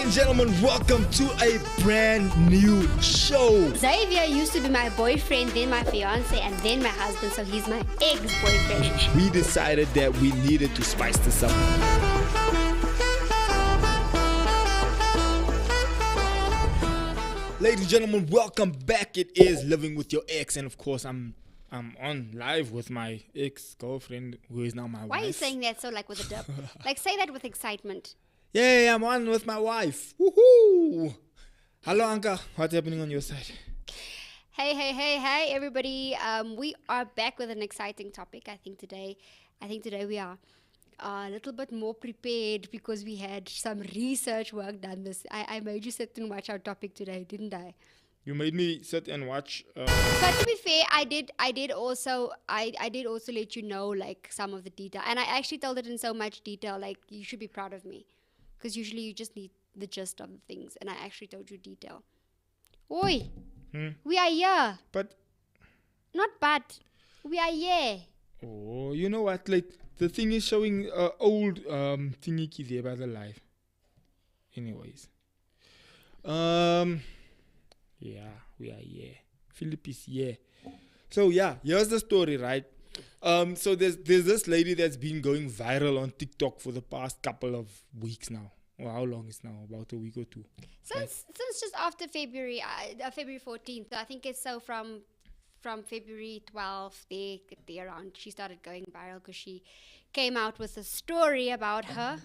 and gentlemen, welcome to a brand new show. Xavier used to be my boyfriend, then my fiance, and then my husband, so he's my ex-boyfriend. We decided that we needed to spice this up. Ladies and gentlemen, welcome back. It is Living with Your Ex, and of course, I'm on live with my ex-girlfriend, who is now my wife. Why are you saying that so like with a dip? Like say that with excitement. Yeah, I'm on with my wife. Woohoo! Hello, Anka. What's happening on your side? Hey, everybody. We are back with an exciting topic. I think today we are a little bit more prepared because we had some research work done. I made you sit and watch our topic today, didn't I? You made me sit and watch. But to be fair, I did also let you know like some of the detail, and I actually told it in so much detail. Like you should be proud of me, because usually you just need the gist of the things, and I actually told you detail. Oi, we are here. But We are here. oh, you know what? Like the thing is showing old thingy there by the live. Anyways, yeah, we are here. Philip is here. So yeah, here's the story, right? So there's this lady that's been going viral on TikTok for the past couple of weeks now. Or how long is now? About a week or two. Since just after February 14th. So I think it's so from February 12th, there around, she started going viral because she came out with a story about her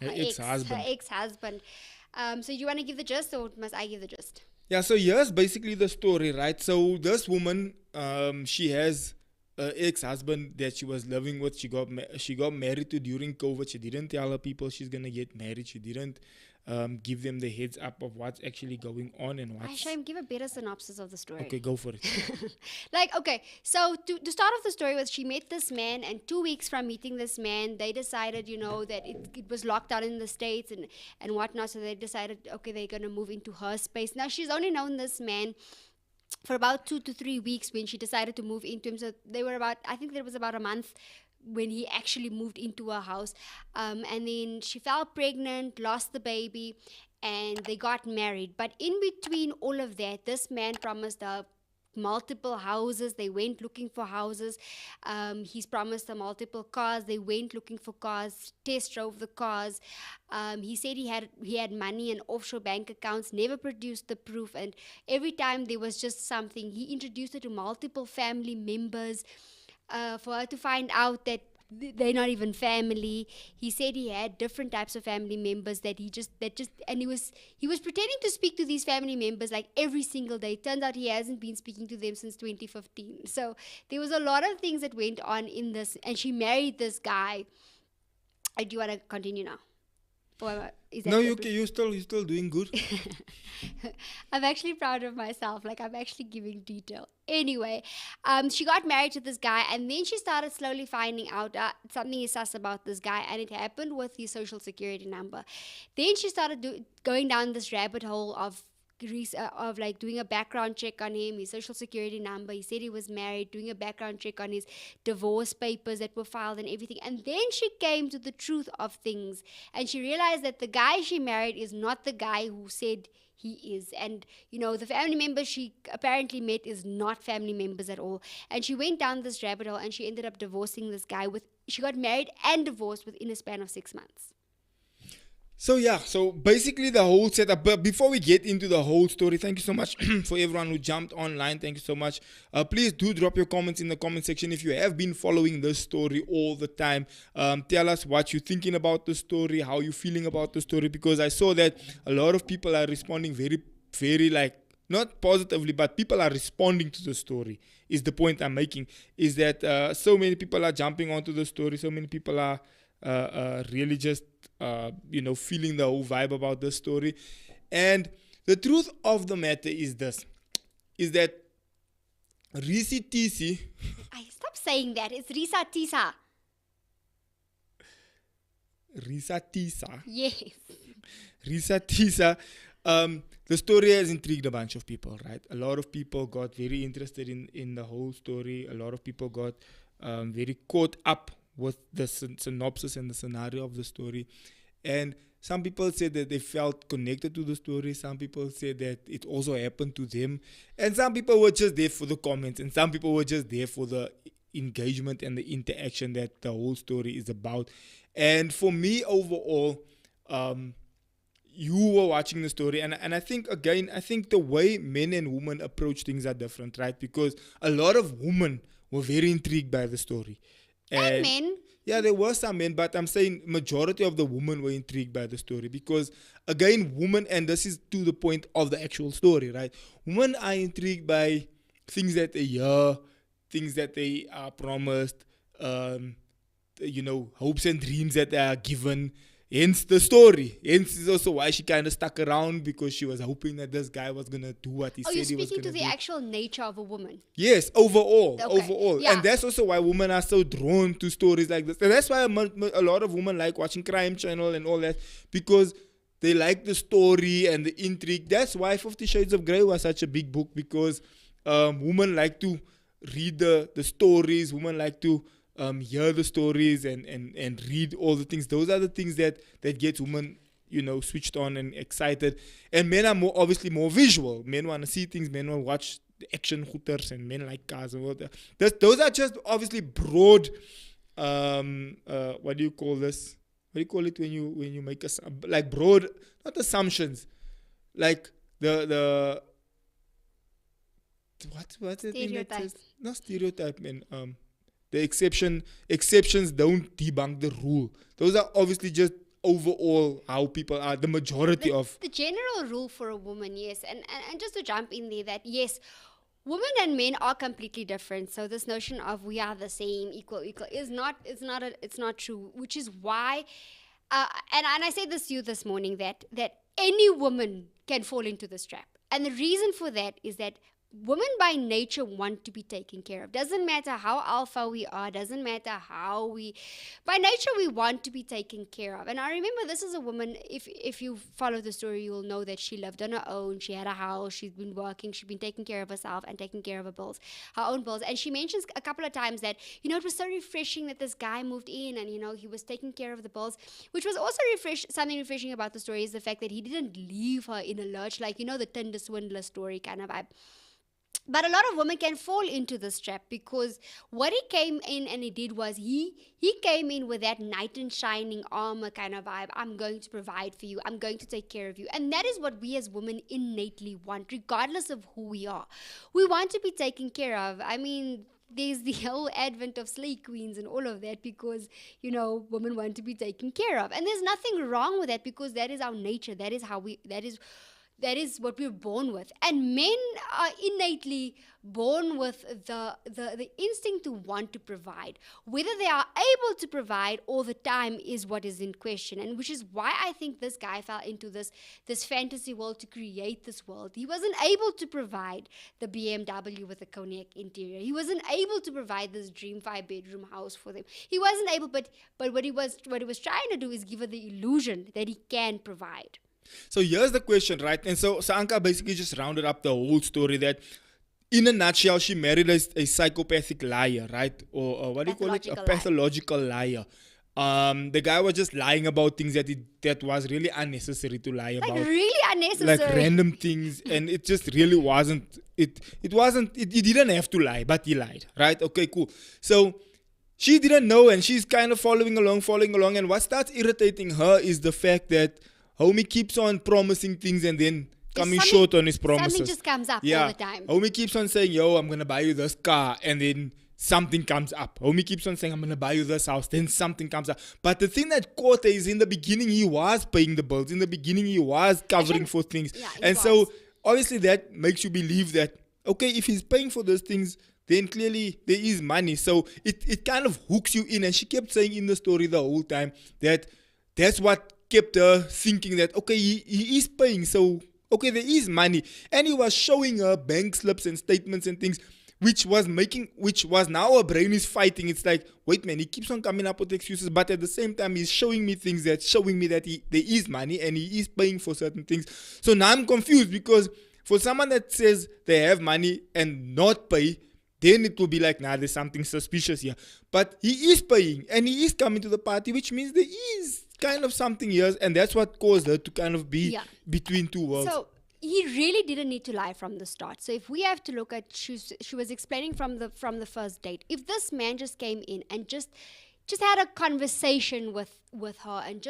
ex-husband. So you want to give the gist, or must I give the gist? Yeah, so here's basically the story, right? So this woman, she has an ex-husband that she was living with. She got married to during COVID. She didn't tell her people she's gonna get married. She didn't give them the heads up of what's actually going on and what's... Aisha, give a better synopsis of the story. Okay, go for it. So to start off the story was she met this man, and 2 weeks from meeting this man, they decided, that it was locked down in the States and whatnot, so they decided, okay, they're going to move into her space. Now, she's only known this man for about 2 to 3 weeks when she decided to move into him. So I think there was about a month when he actually moved into her house. And then she fell pregnant, lost the baby, and they got married. But in between all of that, this man promised her multiple houses. They went looking for houses. He's promised her multiple cars. They went looking for cars, test drove the cars. He said he had money and offshore bank accounts, never produced the proof, and every time there was just something, he introduced her to multiple family members for her to find out that they're not even family. He said he had different types of family members and he was pretending to speak to these family members like every single day. Turns out he hasn't been speaking to them since 2015. So there was a lot of things that went on in this, and she married this guy. Do you want to continue now? No, you're still doing good. I'm actually proud of myself. Like, I'm actually giving detail. Anyway, she got married to this guy, and then she started slowly finding out something is sus about this guy, and it happened with his social security number. Then she started going down this rabbit hole of like doing a background check on him, his social security number. He said he was married, doing a background check on his divorce papers that were filed and everything. And then she came to the truth of things, and she realized that the guy she married is not the guy who said he is. And the family members she apparently met is not family members at all. And she went down this rabbit hole, and she ended up divorcing this guy. She got married and divorced within a span of 6 months. So basically the whole setup, but before we get into the whole story, thank you so much for everyone who jumped online. Thank you so much. Please do drop your comments in the comment section if you have been following this story all the time. Tell us what you're thinking about the story, how you're feeling about the story, because I saw that a lot of people are responding very, very not positively, but people are responding to the story, is the point I'm making, is that so many people are jumping onto the story, so many people are really just feeling the whole vibe about this story. And the truth of the matter is that Risi Tisi... Stop saying that. It's Risa Tisa. Risa Tisa? Yes. Risa Tisa. The story has intrigued a bunch of people, right? A lot of people got very interested in the whole story. A lot of people got very caught up with the synopsis and the scenario of the story. And some people said that they felt connected to the story. Some people said that it also happened to them. And some people were just there for the comments. And some people were just there for the engagement and the interaction that the whole story is about. And for me, overall, you were watching the story. And I think, again, I think the way men and women approach things are different, right? Because a lot of women were very intrigued by the story. And men. Yeah, there were some men, but I'm saying majority of the women were intrigued by the story because, again, women, and this is to the point of the actual story, right? Women are intrigued by things that they hear, things that they are promised, hopes and dreams that they are given. Hence the story. Hence is also why she kind of stuck around because she was hoping that this guy was going to do what he said he was going to do. Oh, you're speaking to the actual nature of a woman. Yes, overall. Okay. Overall. Yeah. And that's also why women are so drawn to stories like this. And that's why a lot of women like watching Crime Channel and all that because they like the story and the intrigue. That's why 50 Shades of Grey was such a big book because women like to read the stories. Women like to hear the stories and read all the things. Those are the things that get women, switched on and excited. And men are obviously more visual. Men want to see things. Men want to watch the action hooters, and men like cars and all that. Those are just obviously broad. What do you call this? What do you call it when you make like broad, not assumptions, like the what's the thing that says not stereotype, man. The exceptions don't debunk the rule. Those are obviously just overall how people are, the majority of. The general rule for a woman, yes. And just to jump in there, that yes, women and men are completely different. So this notion of we are the same, equal, is not true. Which is why, and I said this to you this morning, that any woman can fall into this trap. And the reason for that is that women by nature want to be taken care of. Doesn't matter how alpha we are, doesn't matter by nature we want to be taken care of. And I remember this is a woman, if you follow the story, you will know that she lived on her own, she had a house, she's been working, she's been taking care of herself and taking care of her own bills. And she mentions a couple of times that, it was so refreshing that this guy moved in and, he was taking care of the bills, which was also something refreshing about the story is the fact that he didn't leave her in a lurch, like, the Tinder swindler story kind of vibe. But a lot of women can fall into this trap because what he came in and he did was he came in with that knight in shining armor kind of vibe. I'm going to provide for you. I'm going to take care of you. And that is what we as women innately want, regardless of who we are. We want to be taken care of. I mean, there's the whole advent of slay queens and all of that because, women want to be taken care of. And there's nothing wrong with that because that is our nature. That is what we're born with. And men are innately born with the instinct to want to provide. Whether they are able to provide all the time is what is in question. And which is why I think this guy fell into this fantasy world to create this world. He wasn't able to provide the BMW with the cognac interior. He wasn't able to provide this dream 5-bedroom house for them. He wasn't able, but what he was trying to do is give her the illusion that he can provide. So here's the question, right? And so Anka basically just rounded up the whole story that, in a nutshell, she married a psychopathic liar, right? Or what do you call it? A pathological liar. The guy was just lying about things that was really unnecessary to lie about. Like really unnecessary. Like random things, and it just really wasn't. It didn't have to lie, but he lied, right? Okay, cool. So she didn't know, and she's kind of following along. And what starts irritating her is the fact that homie keeps on promising things and then coming short on his promises. Something just comes up all the time. Homie keeps on saying, yo, I'm going to buy you this car, and then something comes up. Homie keeps on saying, I'm going to buy you this house, then something comes up. But the thing that caught her is in the beginning, he was paying the bills. In the beginning, he was covering for things. Yeah, and so, obviously, that makes you believe that, okay, if he's paying for those things, then clearly there is money. So, it kind of hooks you in. And she kept saying in the story the whole time that that's what kept her thinking that, okay, he is paying, so, okay, there is money. And he was showing her bank slips and statements and things, which was now her brain is fighting. It's like, wait, man, he keeps on coming up with excuses, but at the same time, he's showing me things that showing me that there is money and he is paying for certain things. So now I'm confused because for someone that says they have money and not pay, then it will be like, there's something suspicious here. But he is paying and he is coming to the party, which means there is kind of something years, and that's what caused her to kind of be Yeah. between two worlds. So he really didn't need to lie from the start. So if we have to look at, she was explaining from the first date. If this man just came in and just had a conversation with her and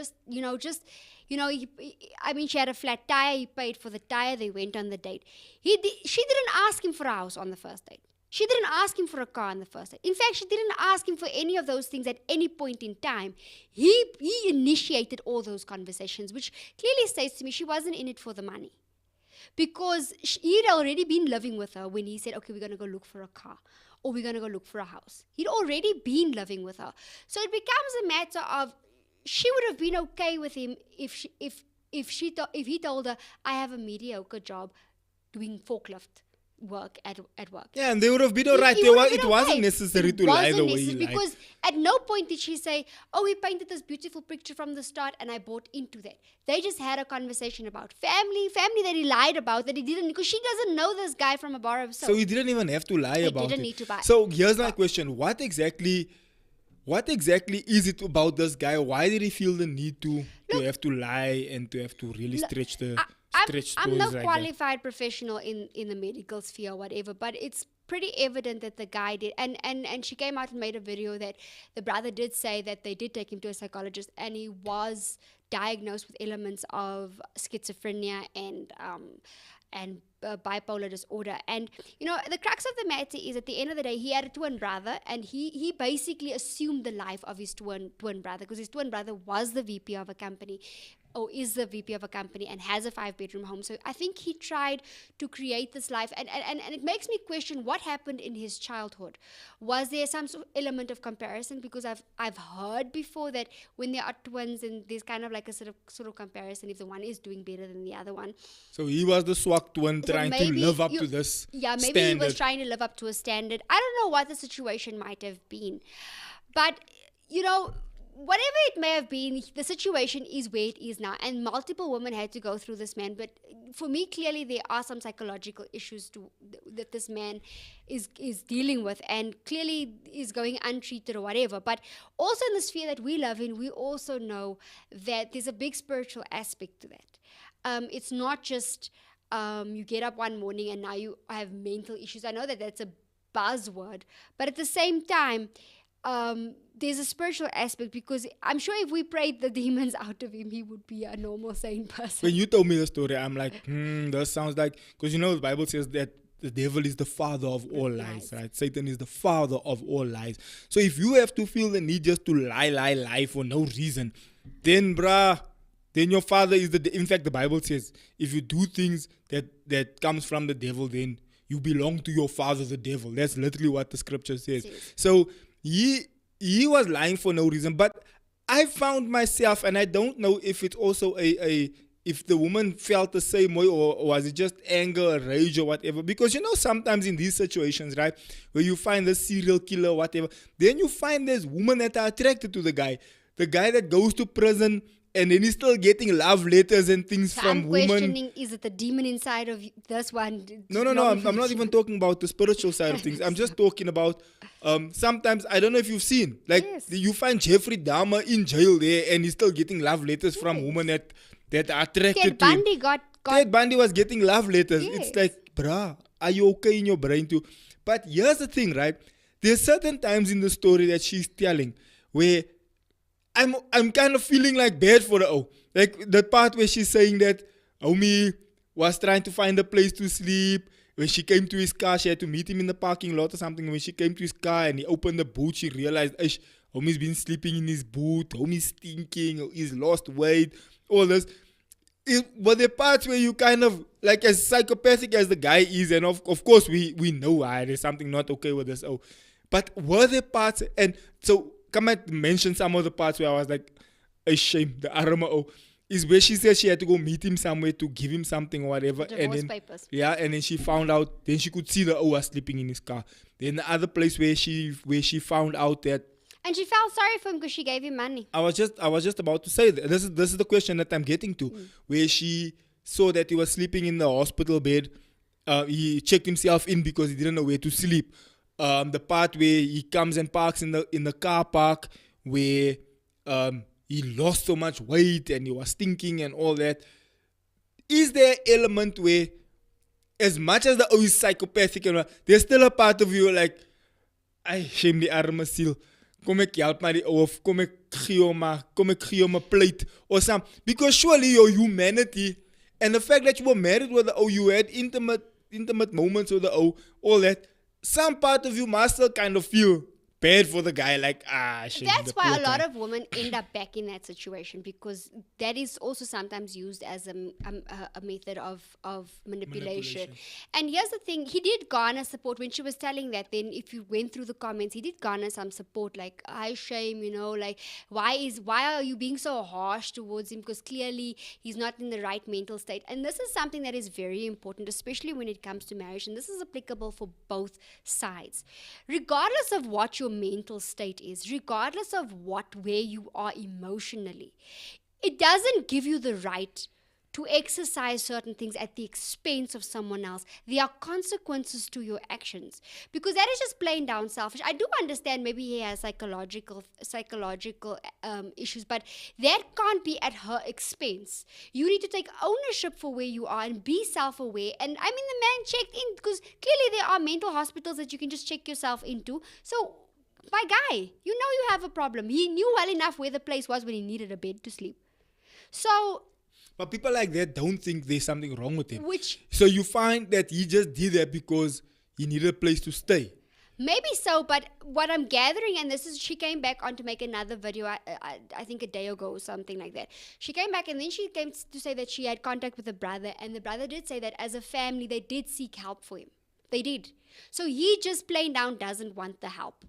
I mean, she had a flat tire. He paid for the tire. They went on the date. She didn't ask him for a house on the first date. She didn't ask him for a car on the first date. In fact, she didn't ask him for any of those things at any point in time. He initiated all those conversations, which clearly states to me she wasn't in it for the money. Because he'd already been living with her when he said, okay, we're going to go look for a car or we're going to go look for a house. He'd already been living with her. So it becomes a matter of, she would have been okay with him if he told her, I have a mediocre job doing forklift work at work. Yeah, and they would have been alright. He would have been It wasn't okay. necessary It to lie the wasn't way he necessary, lied. because at no point did she say, oh, he painted this beautiful picture from the start and I bought into that. They just had a conversation about family that he lied about, that he didn't, because she doesn't know this guy from a bar of soap. So he didn't even have to lie about it. didn't need to lie. So here's my question. What exactly is it about this guy? Why did he feel the need to have to lie and to have to really stretch the stretch I'm no stories like qualified professional in the medical sphere or whatever, but it's pretty evident that the guy did, and she came out and made a video that the brother did say that they did take him to a psychologist and he was diagnosed with elements of schizophrenia and bipolar disorder. And the crux of the matter is, at the end of the day, he had a twin brother, and he basically assumed the life of his twin brother, because his twin brother was the VP of a company, or is the VP of a company, and has a 5-bedroom home. So I think he tried to create this life, and it makes me question what happened in his childhood. Was there some sort of element of comparison? Because I've heard before that when there are twins, and there's kind of like a sort of comparison if the one is doing better than the other one. So he was the swag twin trying to live up to this maybe standard. he was trying to live up to a standard. I don't know what the situation might have been, but whatever it may have been, the situation is where it is now, and multiple women had to go through this man. But for me, clearly there are some psychological issues that this man is dealing with, and clearly is going untreated or whatever. But also in the sphere that we live in, we also know that there's a big spiritual aspect to that. It's not just you get up one morning and now you have mental issues. I know that that's a buzzword, but at the same time, there's a spiritual aspect, because I'm sure if we prayed the demons out of him, he would be a normal, sane person. When you told me the story, I'm like, that sounds like, because the Bible says that the devil is the father of all lies, right? Satan is the father of all lies. So if you have to feel the need just to lie for no reason, then your father is in fact, the Bible says, if you do things that comes from the devil, then you belong to your father, the devil. That's literally what the scripture says. Yes. So he was lying for no reason. But I found myself, and I don't know if it's also if the woman felt the same way, or was it just anger, rage, or whatever. Because sometimes in these situations, right, where you find the serial killer or whatever, then you find there's women that are attracted to the guy that goes to prison, and then he's still getting love letters and things So from I'm women. questioning, is it the demon inside of this one? No. I'm not even talking about the spiritual side of things. I'm just talking about sometimes, I don't know if you've seen, like, Yes. you find Jeffrey Dahmer in jail there, and he's still getting love letters from women that are attracted Ted to him. Bundy got Ted Bundy was getting love letters. Yes. It's like, bruh, are you okay in your brain too? But here's the thing, right? There's certain times in the story that she's telling where I'm kind of feeling like bad for her. Like the part where she's saying that Homie was trying to find a place to sleep. When she came to his car, she had to meet him in the parking lot or something. When she came to his car and he opened the boot, she realized, Homie's been sleeping in his boot. Homie's stinking. He's lost weight. All this. But the parts where you kind of, like, as psychopathic as the guy is, and of course we know there's something not okay with this. But were there parts, and so come and mention some of the parts where I was like, ashamed, the armor, is where she said she had to go meet him somewhere to give him something or whatever. divorce papers. Yeah, and then she found out, then she could see the was sleeping in his car. Then the other place where she found out that, And she felt sorry for him because she gave him money. I was just about to say that. This is the question that I'm getting to, where she saw that he was sleeping in the hospital bed. He checked himself in because he didn't know where to sleep. The part where he comes and parks in the car park, where he lost so much weight and he was stinking and all that. Is there an element where, as much as the O is psychopathic, and there's still a part of you like, I shame die arme siel. Kom ek help maar die ou of kom ek gee hom 'n plate or some, because surely your humanity and the fact that you were married with the O, you had intimate moments with the O, all that, some part of you must still kind of feel bad for the guy, like shit. That's why a lot of women end up back in that situation, because that is also sometimes used as a method of manipulation. And here's the thing, he did garner support when she was telling that. Then if you went through the comments, he did garner some support, like, I shame, like, why are you being so harsh towards him, because clearly he's not in the right mental state. And this is something that is very important, especially when it comes to marriage, and this is applicable for both sides. Regardless of what your mental state is, regardless of where you are emotionally, it doesn't give you the right to exercise certain things at the expense of someone else. There are consequences to your actions, because that is just plain down selfish. I do understand maybe he has psychological issues, but that can't be at her expense. You need to take ownership for where you are and be self-aware. And I mean, the man checked in, because clearly there are mental hospitals that you can just check yourself into. So, my guy, you have a problem. He knew well enough where the place was when he needed a bed to sleep. So, but people like that don't think there's something wrong with him. So you find that he just did that because he needed a place to stay. Maybe so, but what I'm gathering, and she came back on to make another video, I think a day ago or something like that. She came back and then she came to say that she had contact with the brother, and the brother did say that as a family, they did seek help for him. They did. So he just plain down doesn't want the help.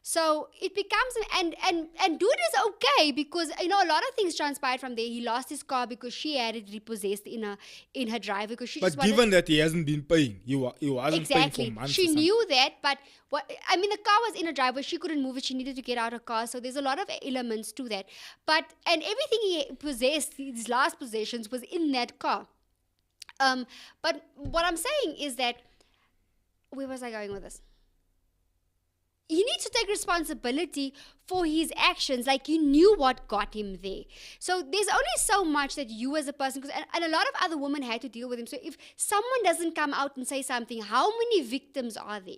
So it becomes, and dude is okay, because, a lot of things transpired from there. He lost his car because she had it repossessed in her driveway, because she just given that he hasn't been paying, he wasn't paying for months. She knew that, but the car was in a driveway. She couldn't move it. She needed to get out her car. So there's a lot of elements to that. And everything he possessed, his last possessions, was in that car. But what I'm saying is that, where was I going with this? He needs to take responsibility for his actions. Like, you knew what got him there. So there's only so much that you as a person, and a lot of other women had to deal with him. So if someone doesn't come out and say something, how many victims are there?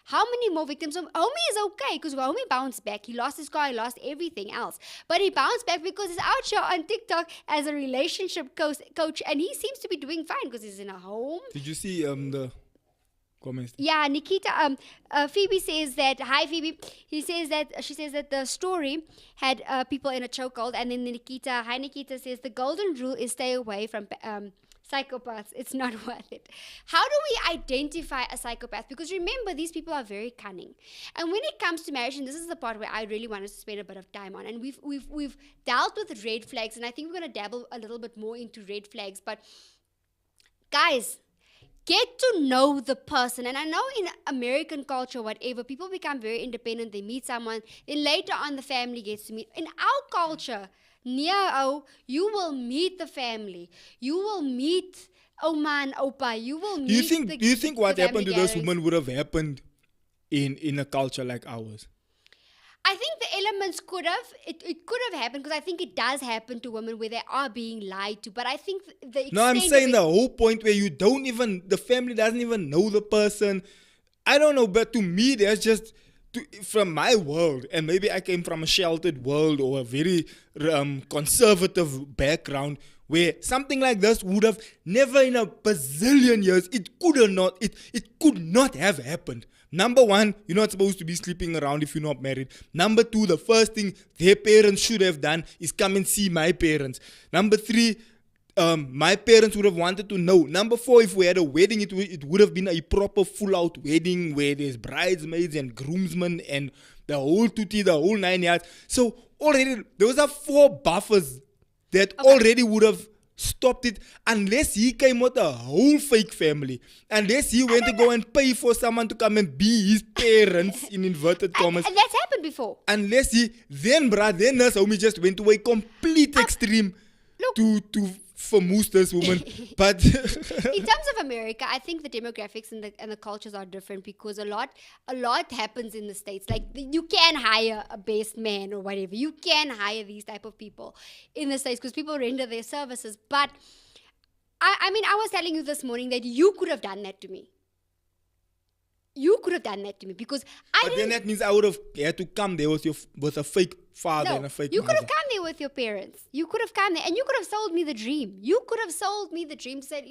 How many more victims? So Homie is okay, because Homie bounced back. He lost his car, he lost everything else. But he bounced back because he's out here on TikTok as a relationship coach, and he seems to be doing fine because he's in a home. Did you see the comments? Yeah, Nikita, Phoebe says that, hi Phoebe, she says that the story had people in a chokehold, and then hi Nikita says the golden rule is stay away from psychopaths. It's not worth it. How do we identify a psychopath? Because remember, these people are very cunning. And when it comes to marriage, and this is the part where I really want us to spend a bit of time on, and we've dealt with red flags, and I think we're going to dabble a little bit more into red flags, but guys, get to know the person. And I know in American culture, whatever, people become very independent. They meet someone, then later on the family gets to meet. In our culture, you will meet the family. You will meet Oma and Opa. You will meet Do you think what happened to those women would have happened in a culture like ours? I think the elements it could have happened, because I think it does happen to women where they are being lied to. But I think the extent I'm saying the whole point where the family doesn't even know the person. I don't know, but to me, there's just, from my world, and maybe I came from a sheltered world or a very conservative background, where something like this would have never in a bazillion years, it could not have happened. Number one, you're not supposed to be sleeping around if you're not married. Number two, the first thing their parents should have done is come and see my parents. Number three, my parents would have wanted to know. Number four, if we had a wedding, it would have been a proper full-out wedding where there's bridesmaids and groomsmen and the whole tutti, the whole 9 yards. So already, those are 4 buffers that already would have stopped it, unless he came with a whole fake family, unless he went to go and pay for someone to come and be his parents in inverted commas. And that's happened before. Unless then Nurse Homie just went to a complete extreme to vermoes this woman. But In terms of America, I think the demographics and the cultures are different because a lot happens in the States. Like you can hire a best man or whatever. You can hire these type of people in the States because people render their services. But I mean, I was telling you this morning that you could have done that to me. You could have done that to me because but then that means I would have had to come there with a fake father and a fake you could have mother. come there with your parents. You could have come there and you could have sold me the dream. You could have sold me the dream. Said,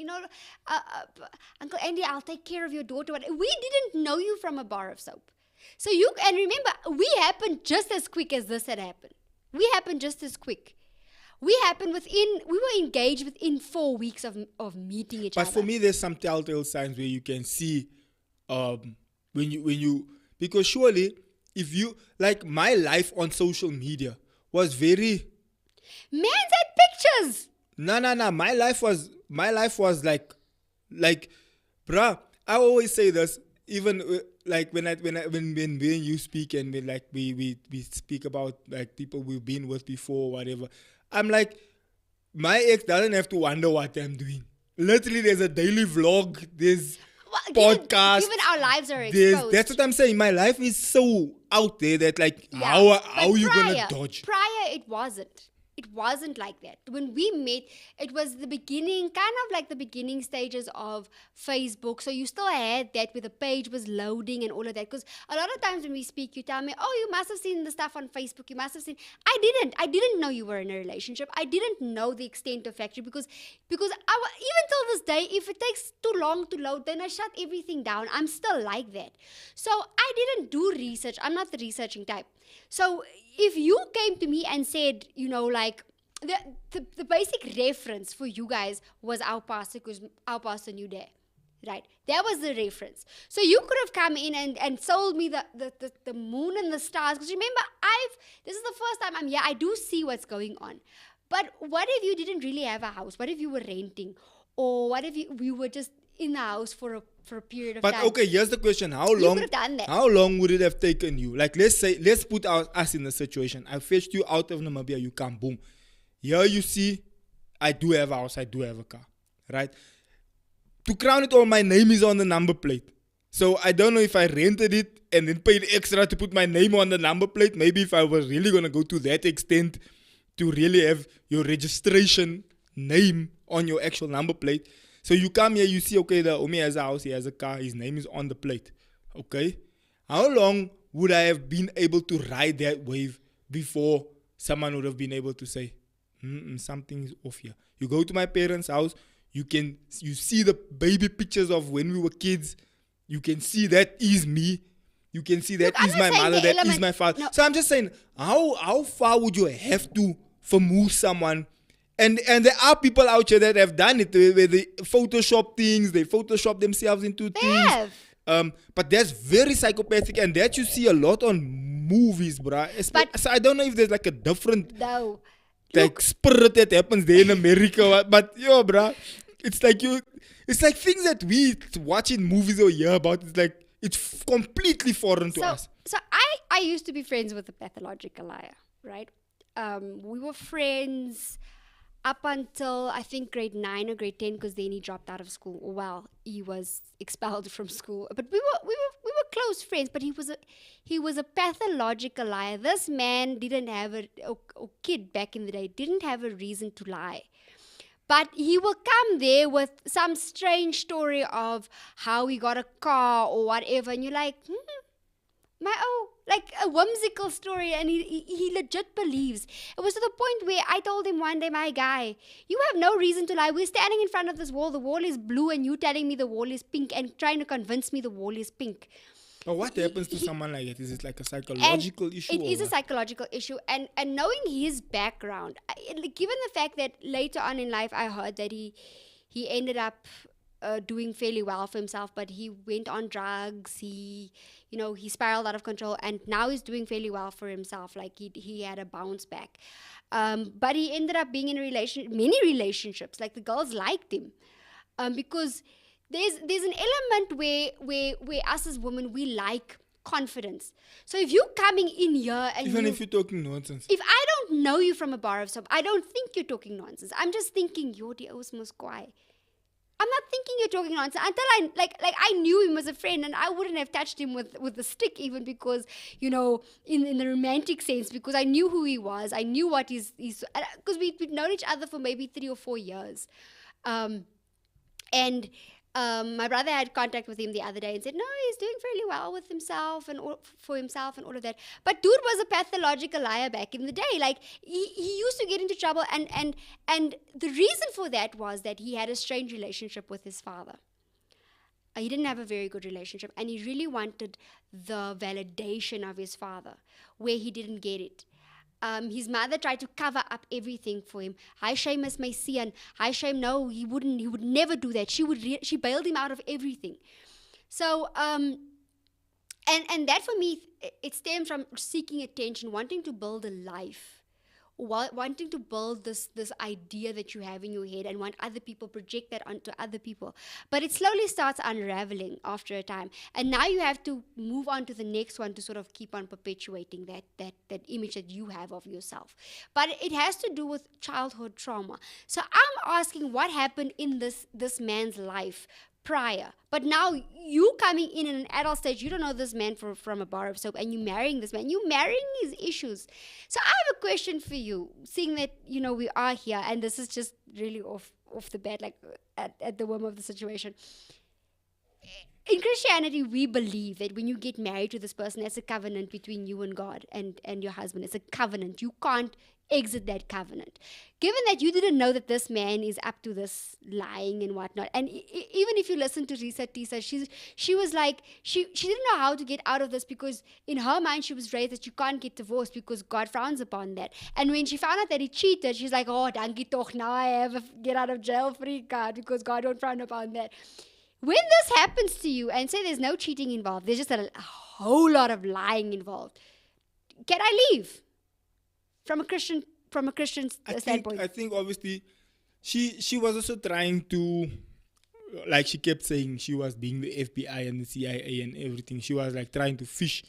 Uncle Andy, I'll take care of your daughter. We didn't know you from a bar of soap. So and remember, we happened just as quick as this had happened. We happened just as quick. We were engaged within 4 weeks of meeting each other. But for me, there's some telltale signs where you can see when you because surely if you like my life on social media was very man's had pictures. no my life was like bruh, I always say this even like when you speak and we speak about like people we've been with before or whatever, I'm like my ex doesn't have to wonder what I'm doing. Literally there's a daily vlog, there's podcast. Given our lives are exposed. That's what I'm saying. My life is so out there that like how are you gonna dodge? Prior it wasn't. It wasn't like that. When we met, it was the beginning, kind of like the beginning stages of Facebook. So you still had that where the page was loading and all of that. Because a lot of times when we speak, you tell me, oh, you must have seen the stuff on Facebook. You must have seen. I didn't know you were in a relationship. I didn't know the extent of factory because even till this day, if it takes too long to load, then I shut everything down. I'm still like that. So I didn't do research. I'm not the researching type. So if you came to me and said, like the basic reference for you guys was our pastor because our pastor knew that, right? That was the reference. So you could have come in and sold me the moon and the stars. Because remember, this is the first time I'm here. I do see what's going on. But what if you didn't really have a house? What if you were renting? Or what if we were just in the house for a period of time? But okay, here's the question: How You long? could have done that. How long would it have taken you? Like, let's put us in the situation. I fetched you out of Namibia. You come, boom. Here you see, I do have a house. I do have a car, right? To crown it all, my name is on the number plate. So I don't know if I rented it and then paid extra to put my name on the number plate. Maybe if I was really gonna go to that extent to really have your registration name on your actual number plate. So you come here, you see, okay, the Omi has a house, he has a car, his name is on the plate. Okay? How long would I have been able to ride that wave before someone would have been able to say, something is off here? You go to my parents' house, you see the baby pictures of when we were kids. You can see that is me. You can see that is my mother, that is my father. No. So I'm just saying, how far would you have to vermove someone? And there are people out here that have done it where they Photoshop things, they Photoshop themselves into things. But that's very psychopathic, and that you see a lot on movies, bruh. So I don't know if there's like a different spirit that happens there in America, but yo, bruh, it's like things that we watch in movies or hear about. It's like it's completely foreign to us. So I used to be friends with a pathological liar, right? We were friends up until I think grade 9 or grade 10, because then he dropped out of school. Well, he was expelled from school. But we were close friends. But he was a pathological liar. This man didn't have or kid back in the day didn't have a reason to lie. But he will come there with some strange story of how he got a car or whatever, and you're like, like a whimsical story, and he legit believes. It was to the point where I told him one day, my guy, you have no reason to lie. We're standing in front of this wall. The wall is blue, and you telling me the wall is pink and trying to convince me the wall is pink. But what happens to someone like that? Is it like a psychological issue? It is a psychological issue. And knowing his background, given the fact that later on in life I heard that he ended up doing fairly well for himself, but he went on drugs, he spiraled out of control, and now he's doing fairly well for himself. Like he had a bounce back. But he ended up being in many relationships. Like the girls liked him. Because there's an element where us as women, we like confidence. So if you're coming in here and Even if you're talking nonsense. if I don't know you from a bar of soap, I don't think you're talking nonsense. I'm just thinking, yo, die ou's mos kwaai. I'm not thinking you're talking nonsense until I knew him as a friend, and I wouldn't have touched him with a stick, even because, you know, in the romantic sense, because I knew who he was. I knew what he's because we'd known each other for maybe 3 or 4 years. And my brother had contact with him the other day and said, no, he's doing fairly well with himself and for himself and all of that. But dude was a pathological liar back in the day. Like, he used to get into trouble. And the reason for that was that he had a strange relationship with his father. He didn't have a very good relationship. And he really wanted the validation of his father, where he didn't get it. His mother tried to cover up everything for him. Hi shame is my son. Hi shame, no, he would never do that. She bailed him out of everything. So and that for me, it stems from seeking attention, wanting to build a life, wanting to build this idea that you have in your head and want other people project that onto other people. But it slowly starts unraveling after a time, and now you have to move on to the next one to sort of keep on perpetuating that image that you have of yourself. But it has to do with childhood trauma. So I'm asking, what happened in this man's life prior? But now you coming in an adult stage, you don't know this man from a bar of soap, and you marrying this man, you marrying his issues. So I have a question for you, seeing that, you know, we are here, and this is just really off the bat, like at the whim of the situation. In Christianity, we believe that when you get married to this person, it's a covenant between you and God and your husband. It's a covenant. You can't exit that covenant. Given that you didn't know that this man is up to this lying and whatnot, and even if you listen to Risa Tisa, she was like, she didn't know how to get out of this, because in her mind she was raised that you can't get divorced because God frowns upon that. And when she found out that he cheated, she's like, oh, dankie toch, now I have a get out of jail free card because God don't frown upon that. When this happens to you, and say there's no cheating involved, there's just a whole lot of lying involved, can I leave? From a Christian standpoint. I think obviously she was also trying to, like she kept saying, she was being the FBI and the CIA and everything. She was like trying to fish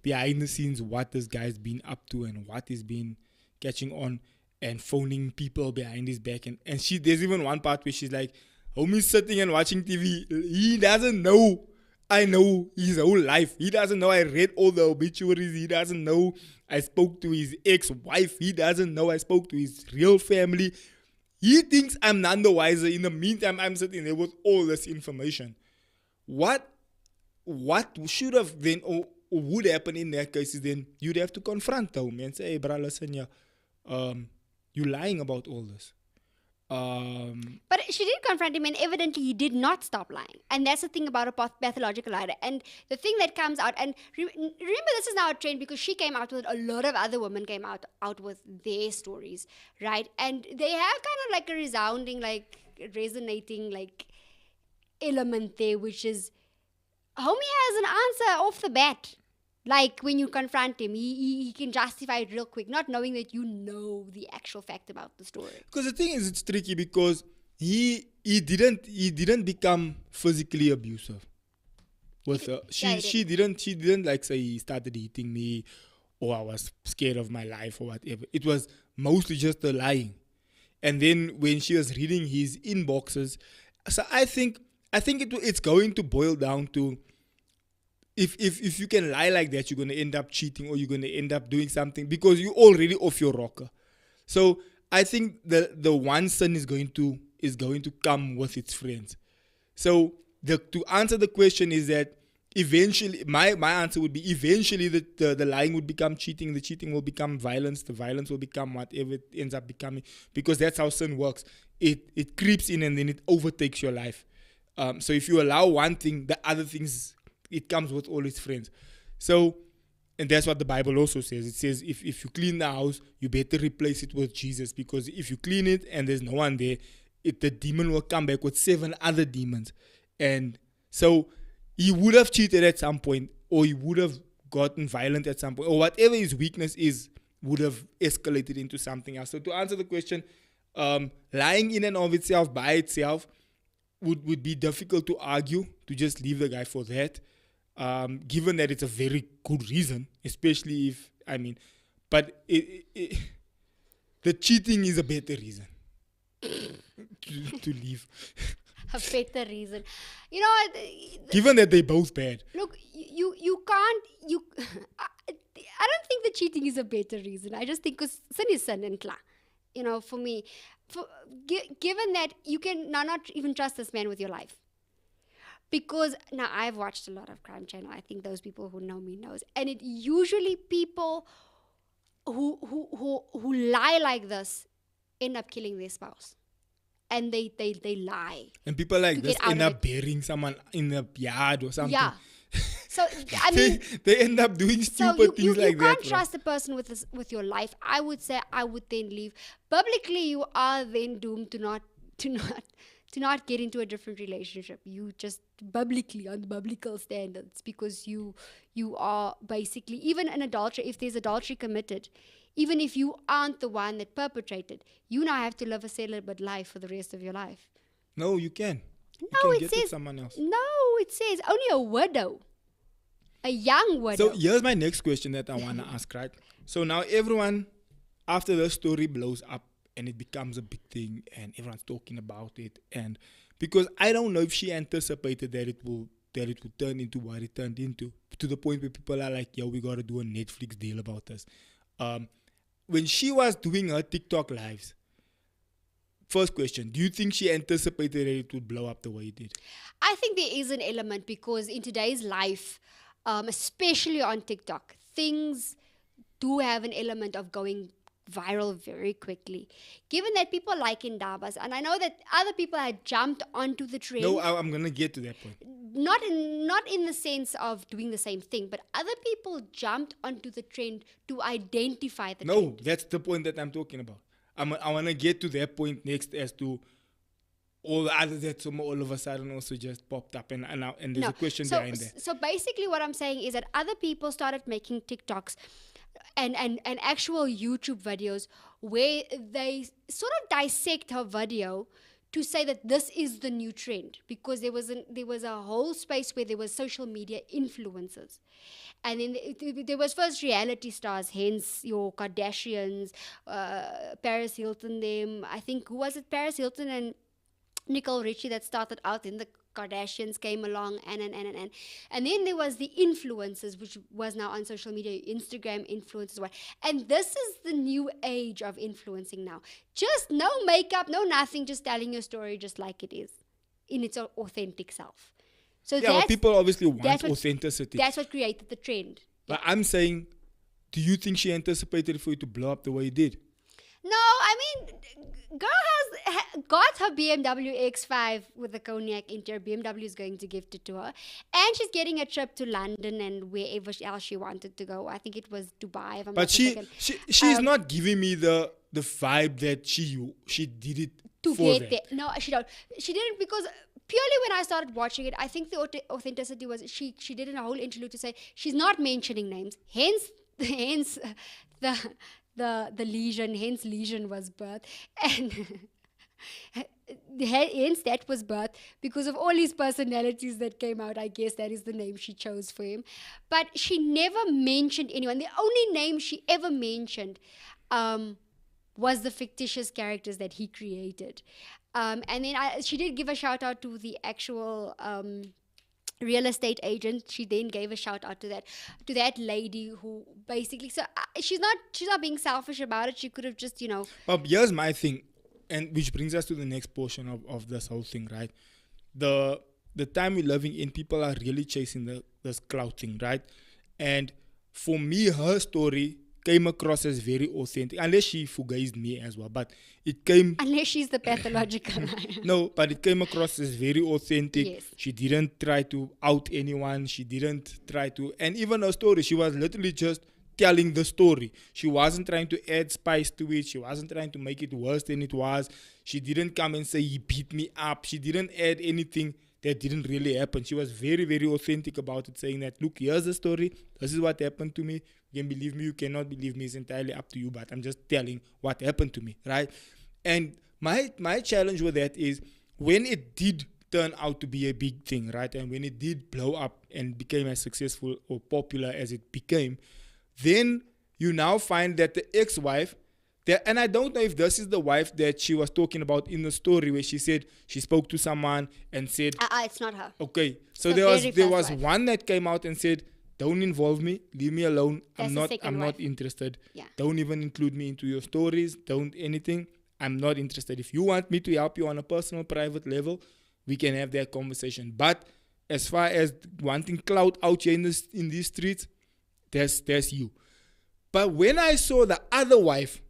behind the scenes what this guy's been up to and what he's been catching on, and phoning people behind his back. And there's even one part where she's like, homie's sitting and watching TV. He doesn't know I know his whole life. He doesn't know I read all the obituaries. He doesn't know I spoke to his ex-wife. He doesn't know I spoke to his real family. He thinks I'm none the wiser. In the meantime, I'm sitting there with all this information. What should have then or would happen in that case is then you'd have to confront him and say, hey, bro, listen, you're lying about all this. But she did confront him, and evidently he did not stop lying. And that's the thing about a pathological liar. And the thing that comes out, and remember, this is now a trend because she came out with, a lot of other women came out with their stories, right? And they have kind of like a resounding, like resonating, like element there, which is, homie has an answer off the bat. Like, when you confront him, he can justify it real quick, not knowing that you know the actual fact about the story. Because the thing is, it's tricky because he didn't become physically abusive with her. She didn't like say he started hitting me or I was scared of my life or whatever. It was mostly just the lying. And then when she was reading his inboxes, so I think it's going to boil down to, If you can lie like that, you're going to end up cheating or you're going to end up doing something because you're already off your rocker. So I think the one sin is going to come with its friends. So to answer the question is that eventually, my answer would be eventually the lying would become cheating, the cheating will become violence, the violence will become whatever it ends up becoming, because that's how sin works. It creeps in and then it overtakes your life. So if you allow one thing, the other things, it comes with all its friends. So, and that's what the Bible also says. It says if you clean the house, you better replace it with Jesus, because if you clean it and there's no one there, the demon will come back with 7 other demons. And so he would have cheated at some point, or he would have gotten violent at some point, or whatever his weakness is would have escalated into something else. So to answer the question, lying in and of itself, by itself, would be difficult to argue, to just leave the guy for that. given that it's a very good reason, especially if, but the cheating is a better reason to leave. A better reason. You know, Given that they're both bad. look, you can't, I don't think the cheating is a better reason. I just think because sin is sin and kla. You know, for me, given that you can not even trust this man with your life. Because now I've watched a lot of Crime Channel. I think those people who know me knows. And it usually people who lie like this end up killing their spouse. And they lie. And people like to this get out end of up burying someone in the yard or something. Yeah. So I mean, they end up doing so stupid you things like that. can't bro. trust a person with your life. I would say I would then leave. Biblically, you are then doomed to not get into a different relationship. You just biblically, on the biblical standards, because you are basically, even an adultery, if there's adultery committed, even if you aren't the one that perpetrated, you now have to live a celibate life for the rest of your life. No, you can. No, you can it get says with someone else. No, it says only a widow, a young widow. So here's my next question that I want to ask, right? So now everyone, after the story blows up and it becomes a big thing and everyone's talking about it, and because I don't know if she anticipated that it will turn into what it turned into, to the point where people are like, yo, we got to do a Netflix deal about this. When she was doing her TikTok lives, first question, do you think she anticipated that it would blow up the way it did? I think there is an element because in today's life, especially on TikTok, things do have an element of going viral very quickly. Given that people like Indabas, and I know that other people had jumped onto the trend. No, I'm going to get to that point. Not in the sense of doing the same thing, but other people jumped onto the trend to identify the trend. No, that's the point that I'm talking about. I want to get to that point next as to all the others that all of a sudden also just popped up. And there's a question behind that. So basically what I'm saying is that other people started making TikToks and actual YouTube videos where they sort of dissect her video to say that this is the new trend, because there was a whole space where there was social media influencers, and then there was first reality stars, hence your Kardashians, Paris Hilton, them. I think, who was it? Paris Hilton and Nicole Richie that started out, in the Kardashians came along, and then there was the influencers, which was now on social media, Instagram influencers, and this is the new age of influencing now. Just no makeup, no nothing, just telling your story just like it is, in its authentic self. So Yeah, but people obviously want that's what- authenticity. That's what created the trend. But I'm saying, do you think she anticipated for it to blow up the way it did? No, I mean, girl got her BMW X5 with the cognac interior. BMW is going to gift it to her. And she's getting a trip to London and wherever else she wanted to go. I think it was Dubai, if I'm But not mistaken. she's not giving me the vibe that she did it To for get that. there. No, she don't. She didn't, because purely when I started watching it, I think the authenticity was she did a whole interlude to say she's not mentioning names. Hence the lesion, hence lesion was birth. And hence that was birth because of all his personalities that came out. I guess that is the name she chose for him. But she never mentioned anyone. The only name she ever mentioned was the fictitious characters that he created. And then she did give a shout out to the actual real estate agent. She then gave a shout out to that lady who basically, so she's not being selfish about it. She could have just, But here's my thing, and which brings us to the next portion of this whole thing, right? The time we're living in, people are really chasing this clout thing, right? And for me, her story came across as very authentic, unless she fugazed me as well, but it came... Unless she's the pathological liar. No, but it came across as very authentic. Yes. She didn't try to out anyone. She didn't try to... And even her story, she was literally just telling the story. She wasn't trying to add spice to it. She wasn't trying to make it worse than it was. She didn't come and say, he beat me up. She didn't add anything that didn't really happen. She was very, very authentic about it, saying that, look, here's the story. This is what happened to me. You can believe me, you cannot believe me. It's entirely up to you, but I'm just telling what happened to me, right? And my challenge with that is, when it did turned out to be a big thing, right? And when it did blow up and became as successful or popular as it became, then you now find that the ex-wife, and I don't know if this is the wife that she was talking about in the story where she said she spoke to someone and said, It's not her. okay, so the there was very first wife. one that came out and said, don't involve me, leave me alone. That's the second I'm not wife. interested. Yeah. Don't even include me into your stories. Don't anything. I'm not interested. If you want me to help you on a personal, private level, we can have that conversation. But as far as wanting clout out here in these streets, there's you. But when I saw the other wife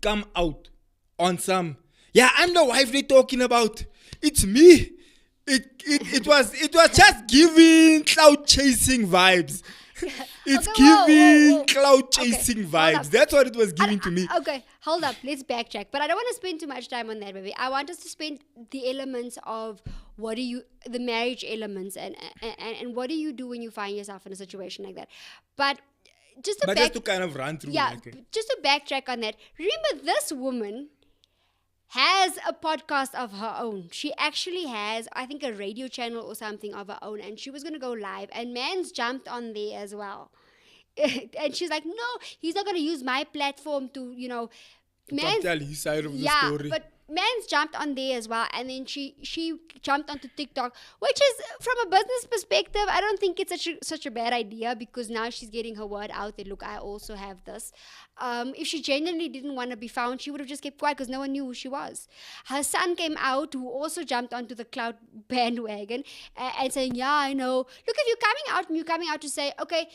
come out on some, I'm the wife they're talking about. It's me. It was just giving cloud chasing vibes. It's giving cloud chasing vibes. That's what it was giving to me. Okay, hold up. Let's backtrack. But I don't want to spend too much time on that, baby. I want us to spend the elements of the marriage elements, and what do you do when you find yourself in a situation like that. But just to kind of run through. Just to backtrack on that. Remember, this woman has a podcast of her own. She actually has, I think, a radio channel or something of her own, and she was going to go live, and Mans jumped on there as well. And she's like, no, he's not going to use my platform to, Can't tell his side of the story. But Mans jumped on there as well, and then she jumped onto TikTok, which is, from a business perspective, I don't think it's such a bad idea, because now she's getting her word out that, look, I also have this. If she genuinely didn't want to be found, she would have just kept quiet, because no one knew who she was. Her son came out, who also jumped onto the cloud bandwagon, and saying, yeah, I know. Look, if you're coming out to say, okay,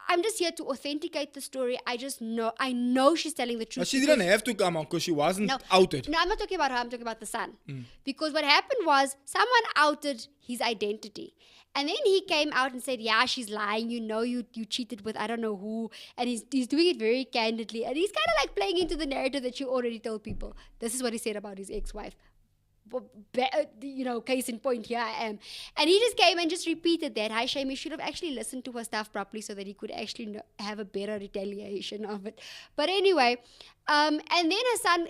I'm just here to authenticate the story. I know she's telling the truth. But she didn't have to come out because she wasn't outed. No, I'm not talking about her. I'm talking about the son. Because what happened was someone outed his identity. And then he came out and said, yeah, she's lying. You cheated with I don't know who. And he's doing it very candidly. And he's kind of like playing into the narrative that you already told people. This is what he said about his ex-wife. Case in point, here I am. And he just came and just repeated that. Hi, Shame, you should have actually listened to her stuff properly so that he could actually have a better retaliation of it. But anyway, and then her son,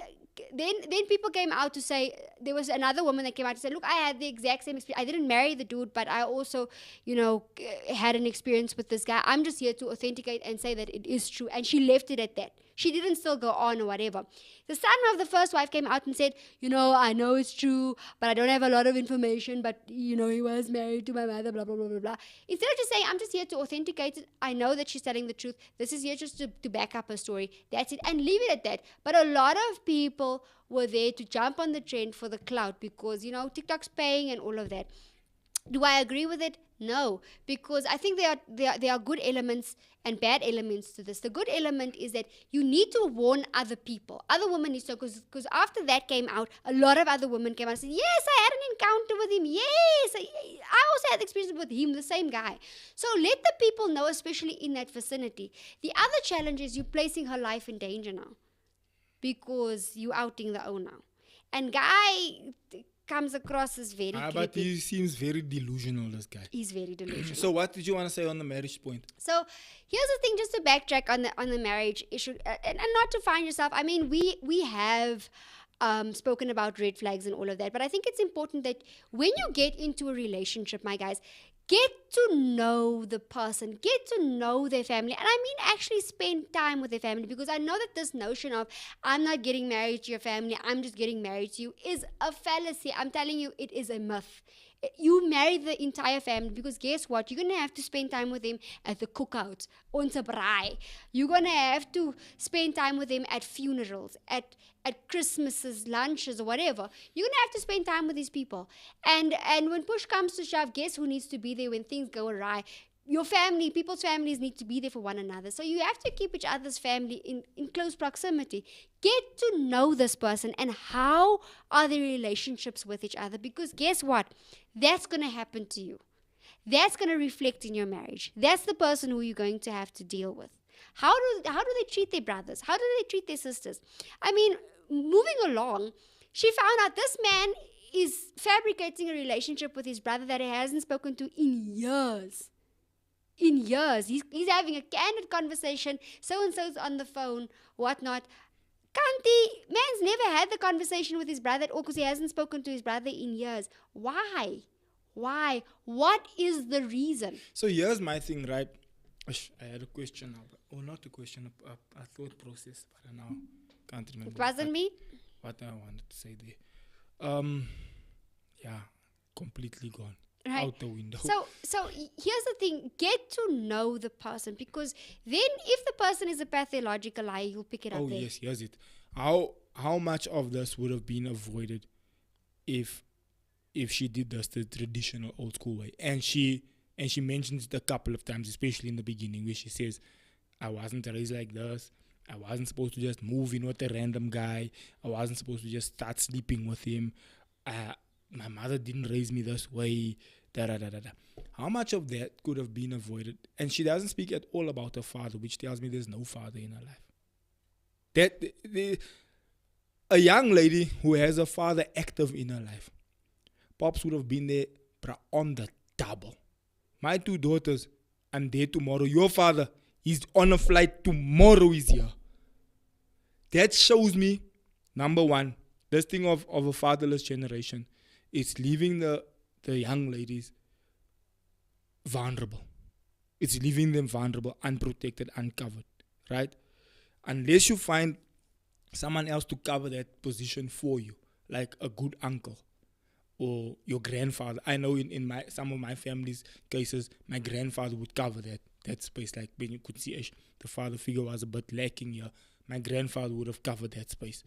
then people came out to say, there was another woman that came out to say, look, I had the exact same experience. I didn't marry the dude, but I also, had an experience with this guy. I'm just here to authenticate and say that it is true. And she left it at that. She didn't still go on or whatever. The son of the first wife came out and said, I know it's true, but I don't have a lot of information, but, he was married to my mother, blah, blah, blah, blah, blah. Instead of just saying, I'm just here to authenticate it, I know that she's telling the truth, this is here just to back up her story, that's it, and leave it at that. But a lot of people were there to jump on the trend for the clout because, TikTok's paying and all of that. Do I agree with it? No, because I think there are good elements and bad elements to this. The good element is that you need to warn other people. Other women need to, because after that came out, a lot of other women came out and said, yes, I had an encounter with him. Yes, I also had experience with him, the same guy. So let the people know, especially in that vicinity. The other challenge is you're placing her life in danger now because you're outing the owner. And guy comes across as very creepy. But he seems very delusional, this guy. He's very delusional. So what did you want to say on the marriage point? So here's the thing, just to backtrack on the marriage issue, and not to find yourself. I mean, we have spoken about red flags and all of that, but I think it's important that when you get into a relationship, my guys, get to know the person, get to know their family, and I mean actually spend time with their family, because I know that this notion of I'm not getting married to your family, I'm just getting married to you is a fallacy. I'm telling you, it is a myth. You marry the entire family, because guess what? You're going to have to spend time with them at the cookouts, onze braai. You're going to have to spend time with them at funerals, at Christmases, lunches, or whatever. You're going to have to spend time with these people. And when push comes to shove, guess who needs to be there when things go awry? Your family, people's families need to be there for one another. So you have to keep each other's family in close proximity. Get to know this person and how are their relationships with each other. Because guess what? That's going to happen to you. That's going to reflect in your marriage. That's the person who you're going to have to deal with. How do they treat their brothers? How do they treat their sisters? I mean, moving along, she found out this man is fabricating a relationship with his brother that he hasn't spoken to in years. He's having a candid conversation, so-and-so's on the phone, whatnot. Kanti, man's never had the conversation with his brother at all because he hasn't spoken to his brother in years. Why? Why? What is the reason? So here's my thing, right? I had a question now, or not a question, a thought process, but I now can't remember. It wasn't me. What I wanted to say there. Yeah, completely gone. Right. Out the window. So here's the thing: get to know the person, because then if the person is a pathological liar, you'll pick it up Oh there. yes, here's it. How much of this would have been avoided if she did this the traditional old school way? And she mentions it a couple of times, especially in the beginning, where she says, I wasn't raised like this. I wasn't supposed to just move in with a random guy. I wasn't supposed to just start sleeping with him. My mother didn't raise me this way. Da, da, da, da, da. How much of that could have been avoided? And she doesn't speak at all about her father, which tells me there's no father in her life. A young lady who has a father active in her life, Pops would have been there on the double. My 2 daughters, I'm there tomorrow. Your father is on a flight tomorrow, is here. That shows me, number one, this thing of a fatherless generation, it's leaving the young ladies vulnerable. It's leaving them vulnerable, unprotected, uncovered, right? Unless you find someone else to cover that position for you, like a good uncle or your grandfather. I know in some of my family's cases, my grandfather would cover that space. Like when you could see the father figure was a bit lacking here, my grandfather would have covered that space.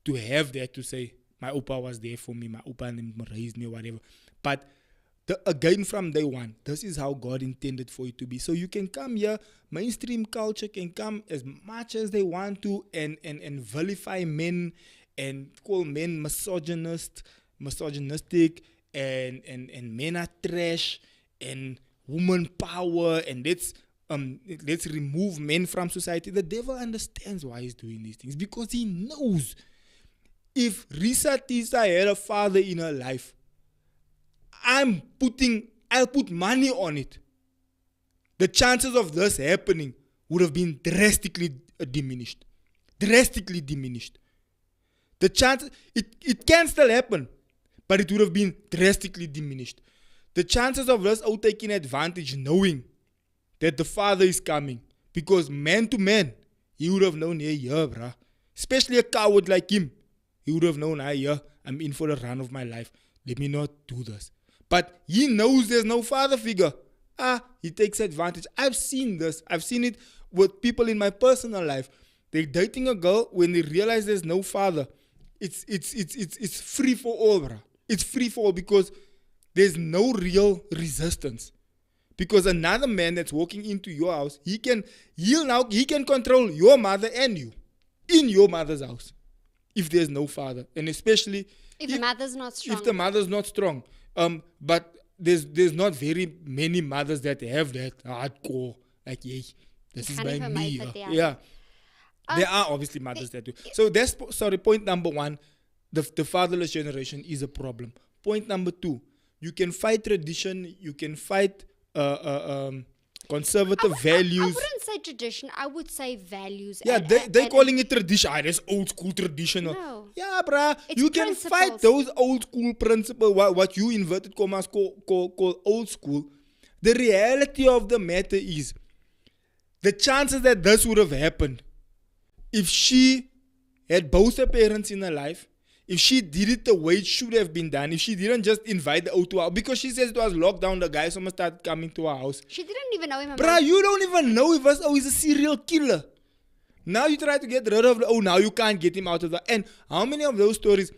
To have that, to say, my opa was there for me, my opa and them raised me or whatever. But again, from day one, this is how God intended for it to be. So you can come here, mainstream culture can come as much as they want to and vilify men and call men misogynistic and men are trash and woman power and let's remove men from society. The devil understands why he's doing these things, because he knows if Risa Tisa had a father in her life, I'll put money on it. The chances of this happening would have been drastically diminished. Drastically diminished. The chance, it can still happen, but it would have been drastically diminished. The chances of us all taking advantage knowing that the father is coming, because man to man, he would have known, hey, yeah, bruh. Especially a coward like him. He would have known, yeah, I'm in for the run of my life. Let me not do this. But he knows there's no father figure. He takes advantage. I've seen this. I've seen it with people in my personal life. They're dating a girl when they realize there's no father. It's free for all, bruh. It's free for all because there's no real resistance. Because another man that's walking into your house, he can control your mother and you in your mother's house if there's no father, and especially if the mother's not strong. If the mother's not strong, but there's not very many mothers that have that hardcore, like, yeah, this is by me. Yeah. There are obviously mothers that do. So that's point number one. The fatherless generation is a problem. Point number two, you can fight tradition, you can fight conservative values. I wouldn't say tradition, I would say values. Yeah, they're calling it tradition. That's old school traditional. No. Yeah, bruh. It's you can principles. fight those old school principles, what you inverted commas call old school. The reality of the matter is, the chances that this would have happened if she had both her parents in her life, if she did it the way it should have been done, if she didn't just invite the O to her, because she says it was lockdown, the guys almost started coming to her house. She didn't even know him. Bruh, you don't even know if he's a serial killer. Now you try to get rid of now you can't get him out of that. And how many of those stories?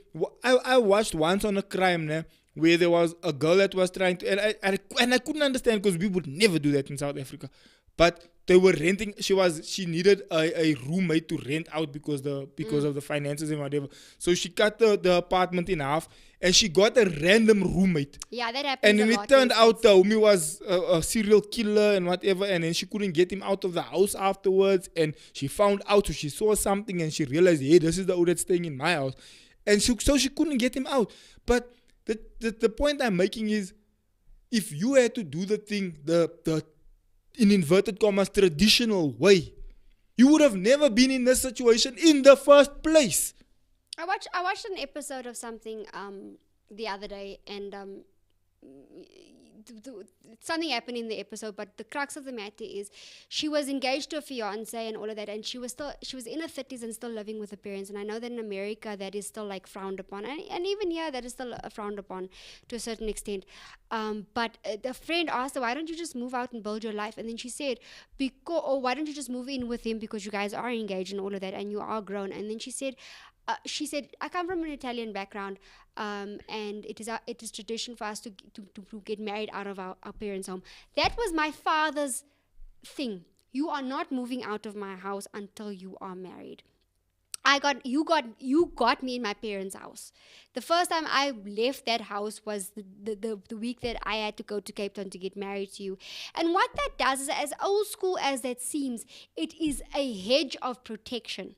I watched once on a crime where there was a girl that was trying to, and I couldn't understand because we would never do that in South Africa. But they were renting. She needed a roommate to rent out because of the finances and whatever. So she cut the apartment in half, and she got a random roommate. Yeah, that happens. And then it turned out the homie was a serial killer and whatever, and then she couldn't get him out of the house afterwards. And she found out, so she saw something, and she realized, hey, this is the O that's staying in my house, and so she couldn't get him out. But the point I'm making is, if you had to do the thing, the in inverted commas traditional way, you would have never been in this situation in the first place. I watched an episode of something the other day, and something happened in the episode, but the crux of the matter is she was engaged to a fiance and all of that, and she was in her 30s and still living with her parents. And I know that in America that is still like frowned upon, and even here that is still frowned upon to a certain extent. But the friend asked her, why don't you just move out and build your life? And then she said, because, or why don't you just move in with him, because you guys are engaged and all of that, and you are grown. And then she said, I come from an Italian background, and it is tradition for us to get married out of our parents' home. That was my father's thing. You are not moving out of my house until you are married. You got me in my parents' house. The first time I left that house was the week that I had to go to Cape Town to get married to you. And what that does is, as old school as that seems, it is a hedge of protection.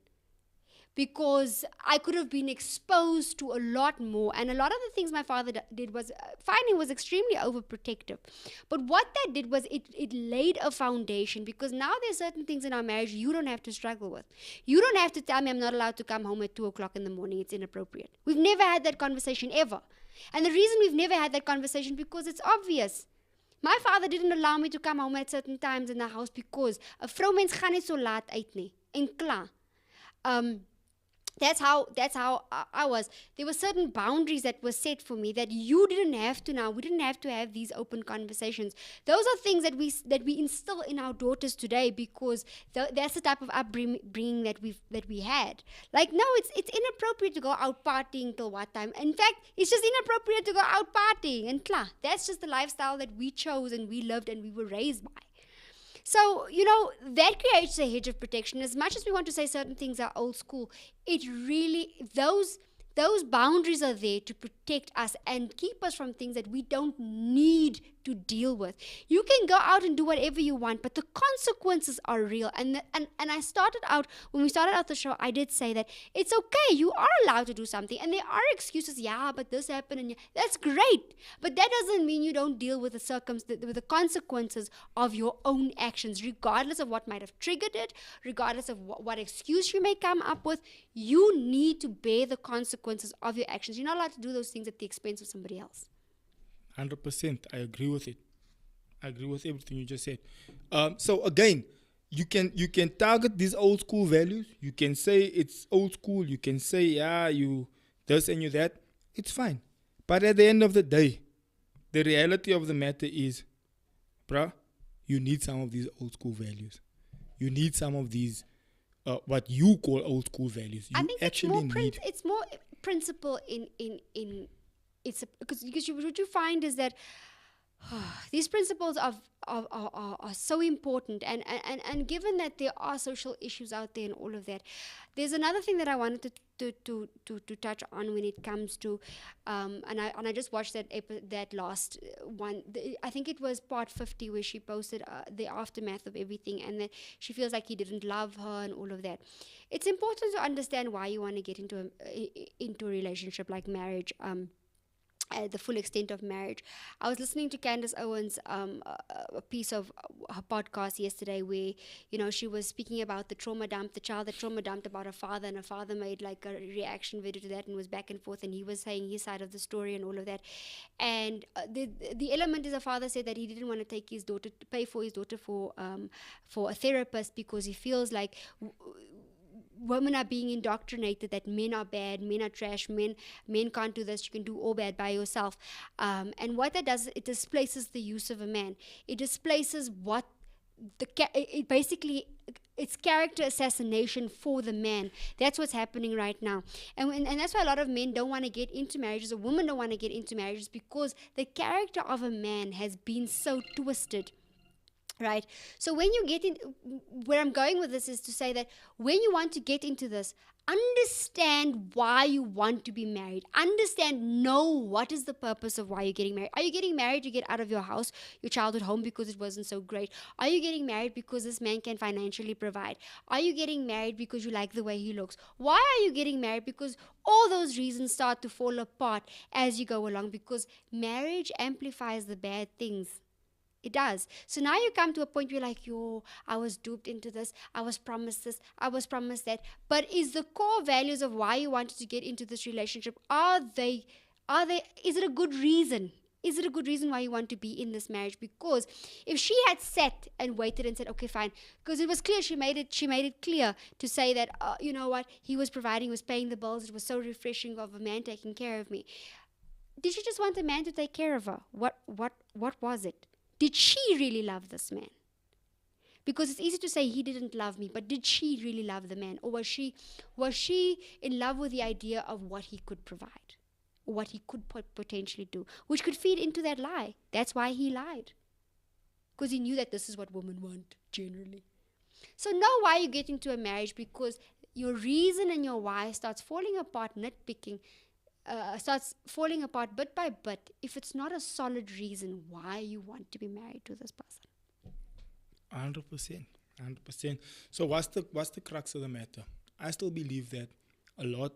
Because I could have been exposed to a lot more. And a lot of the things my father did was, finding was extremely overprotective. But what that did was it laid a foundation, because now there's certain things in our marriage you don't have to struggle with. You don't have to tell me I'm not allowed to come home at 2 o'clock in the morning. It's inappropriate. We've never had that conversation ever. And the reason we've never had that conversation, because it's obvious. My father didn't allow me to come home at certain times in the house because 'n vroumens gaan nie so laat uit nie. En klaar. That's how I was. There were certain boundaries that were set for me that you didn't have to now. We didn't have to have these open conversations. Those are things that we instill in our daughters today, because that's the type of upbringing that we had. Like, no, it's inappropriate to go out partying till what time? In fact, it's just inappropriate to go out partying. And klar, that's just the lifestyle that we chose and we lived and we were raised by. So, that creates a hedge of protection. As much as we want to say certain things are old school, it really, those boundaries are there to protect us and keep us from things that we don't need to deal with. You can go out and do whatever you want, but the consequences are real. And I started out, when we started out the show, I did say that it's okay, you are allowed to do something, and there are excuses. Yeah, but this happened, and that's great. But that doesn't mean you don't deal with the consequences of your own actions, regardless of what might have triggered it, regardless of what excuse you may come up with. You need to bear the consequences of your actions. You're not allowed to do those things at the expense of somebody else. 100%. I agree with it. I agree with everything you just said. So again, you can target these old school values. You can say it's old school. You can say, yeah, you this and you that. It's fine. But at the end of the day, the reality of the matter is, bruh, you need some of these old school values. You need some of these what you call old school values. You I think actually need. It's more principle in it's because what you find is that these principles are so important, and given that there are social issues out there and all of that, there's another thing that I wanted to touch on when it comes to and I just watched that last one. I think it was part 50 where she posted the aftermath of everything, and that she feels like he didn't love her and all of that. It's important to understand why you want to get into a relationship like marriage. The full extent of marriage. I was listening to Candace Owens' a piece of her podcast yesterday where, she was speaking about the child that trauma dumped about her father, and her father made like a reaction video to that and was back and forth, and he was saying his side of the story and all of that. And the element is, a father said that he didn't want to take his daughter, pay for his daughter for a therapist, because he feels like women are being indoctrinated that men are bad, men are trash, men can't do this, you can do all bad by yourself. And what that does, it displaces the use of a man. It displaces what it's character assassination for the man. That's what's happening right now. And that's why a lot of men don't want to get into marriages, or women don't want to get into marriages, because the character of a man has been so twisted. Right. So when you get in, where I'm going with this is to say that when you want to get into this, understand why you want to be married. Know what is the purpose of why you're getting married. Are you getting married to get out of your house, your childhood home, because it wasn't so great? Are you getting married because this man can financially provide? Are you getting married because you like the way he looks? Why are you getting married? Because all those reasons start to fall apart as you go along, because marriage amplifies the bad things. It does. So now you come to a point where you're like, yo, I was duped into this. I was promised this. I was promised that. But is the core values of why you wanted to get into this relationship, is it a good reason? Is it a good reason why you want to be in this marriage? Because if she had sat and waited and said, okay, fine, because it was clear, she made it clear to say that, you know what, he was providing, he was paying the bills. It was so refreshing of a man taking care of me. Did she just want a man to take care of her? What was it? Did she really love this man? Because it's easy to say he didn't love me, but did she really love the man? Or was she in love with the idea of what he could provide? What he could potentially do, which could feed into that lie. That's why he lied. Because he knew that this is what women want, generally. So know why you get into a marriage, because your reason and your why starts falling apart, nitpicking, starts falling apart bit by bit if it's not a solid reason why you want to be married to this person. 100%. So what's the crux of the matter? I still believe that a lot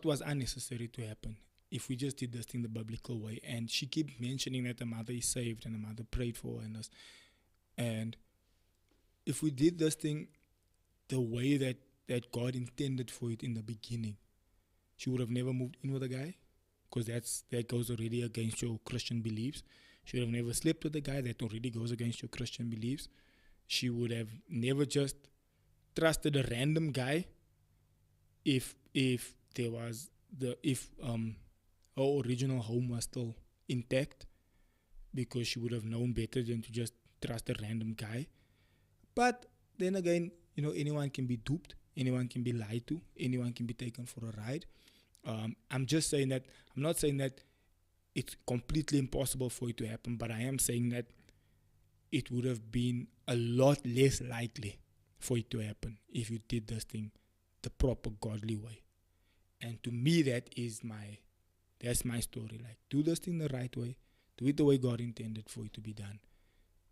was unnecessary to happen if we just did this thing the biblical way. And she keeps mentioning that the mother is saved and the mother prayed for her. And if we did this thing the way that God intended for it in the beginning, she would have never moved in with a guy, because that goes already against your Christian beliefs. She would have never slept with a guy. That already goes against your Christian beliefs. She would have never just trusted a random guy if her original home was still intact, because she would have known better than to just trust a random guy. But then again, anyone can be duped, anyone can be lied to, anyone can be taken for a ride. I'm not saying that it's completely impossible for it to happen, but I am saying that it would have been a lot less likely for it to happen if you did this thing the proper godly way. And to me, that's my story. Like, do this thing the right way, do it the way God intended for it to be done,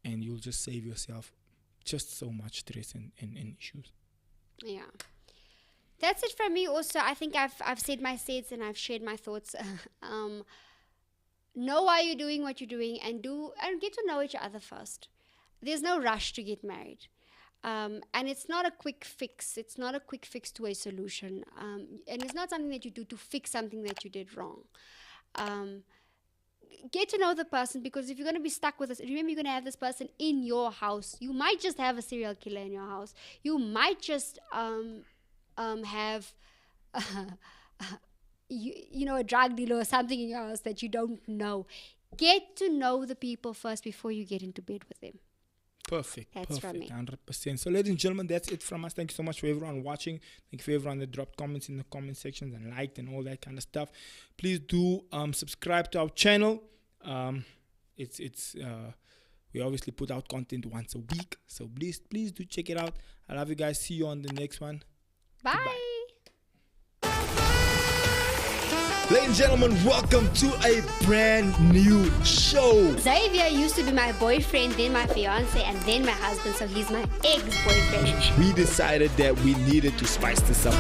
and you'll just save yourself just so much stress and issues. Yeah, that's it from me. Also, I think I've said my says and I've shared my thoughts. Know why you're doing what you're doing, and get to know each other first. There's no rush to get married. And it's not a quick fix. It's not a quick fix to a solution. And it's not something that you do to fix something that you did wrong. Get to know the person, because if you're going to be stuck with this, remember, you're going to have this person in your house. You might just have a serial killer in your house. You might just have a drug dealer or something in your house that you don't know. Get to know the people first before you get into bed with them. Perfect. From me. 100%. So, ladies and gentlemen, that's it from us. Thank you so much for everyone watching. Thank you for everyone that dropped comments in the comment sections and liked and all that kind of stuff. Please do subscribe to our channel. We obviously put out content once a week, so please do check it out. I love you guys. See you on the next one. Bye. Goodbye. Ladies and gentlemen, welcome to a brand new show. Xavier used to be my boyfriend, then my fiance, and then my husband, so he's my ex-boyfriend. We decided that we needed to spice this up.